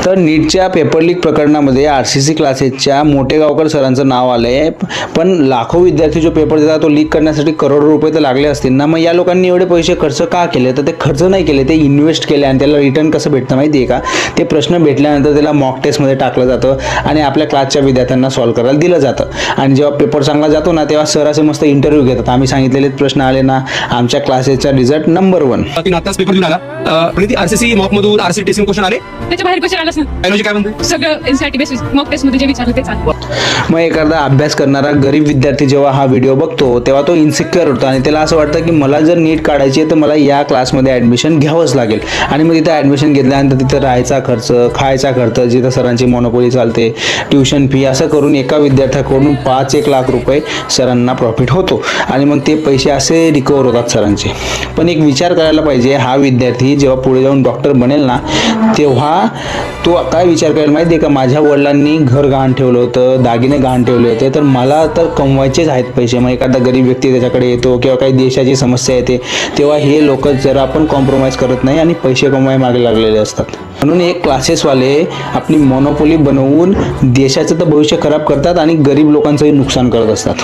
तर नीटच्या paper leak प्रकरणामध्ये RCC क्लासेसच्या मोठेगावकर सरांचं नाव आलं आहे. पण लाखो विद्यार्थी जो पेपर देतात तो लीक करण्यासाठी करोडो रुपये तर लागले असतील ना. मग या लोकांनी एवढे पैसे खर्च का केले? तर ते खर्च नाही केले, ते इन्व्हेस्ट केले आणि त्याला रिटर्न कसं भेटतं माहिती आहे का? ते प्रश्न भेटल्यानंतर त्याला मॉक टेस्टमध्ये टाकलं जातं आणि आपल्या क्लासच्या विद्यार्थ्यांना सॉल्व्ह करायला दिलं जातं. आणि जेव्हा पेपर चांगला जातो ना तेव्हा सर असे मस्त इंटरव्ह्यू घेतात. आम्ही सांगितलेले प्रश्न आले ना, आमच्या क्लासेसचा रिझल्ट नंबर 1. आताच पेपर देऊन आला प्रणिती. RCC मॉक मधून RCC टेस्टिंग क्वेश्चन आले, त्याच्या बाहेर क्वेश्चन आलाच ना. बायोलॉजी काय म्हणते? सगळं एनसीईआरटी बेसिस मॉक टेस्ट मध्ये जे विचारलं ते चालू. मग एखादा अभ्यास करणारा गरीब विद्यार्थी जेव्हा हा व्हिडिओ बघतो तेव्हा तो इन्सिक्युअर होतो आणि त्याला असं वाटतं की मला जर नीट काढायची आहे तर मला या क्लासमध्ये ॲडमिशन घ्यावंच लागेल. आणि मग तिथं ॲडमिशन घेतल्यानंतर तिथं राहायचा खर्च, खायचा खर्च, जिथं सरांची मोनोपोली चालते, ट्युशन फी, असं करून एका विद्यार्थ्याकडून 5-1 लाख रुपये सरांना प्रॉफिट होतो. आणि मग ते पैसे असे रिकवर होतात सरांचे. पण एक विचार करायला पाहिजे, हा विद्यार्थी जेव्हा पुढे जाऊन डॉक्टर बनेल ना तेव्हा तो काय विचार करेल माहिती आहे का? माझ्या वडिलांनी घर गहाण ठेवलं होतं, दागिने गहाण ठेवले होते, तर मला तर कमवायचेच आहेत पैसे. मग एखादा गरीब व्यक्ती त्याच्याकडे येतो किंवा काही देशाची समस्या येते तेव्हा हे लोक जरा पण कॉम्प्रोमाइज करत नाही आणि पैसे कमवाय मागे लागलेले असतात. म्हणून एक क्लासेसवाले आपली मोनोपोली बनवून देशाचं तर भविष्य खराब करतात आणि गरीब लोकांचंही नुकसान करत असतात.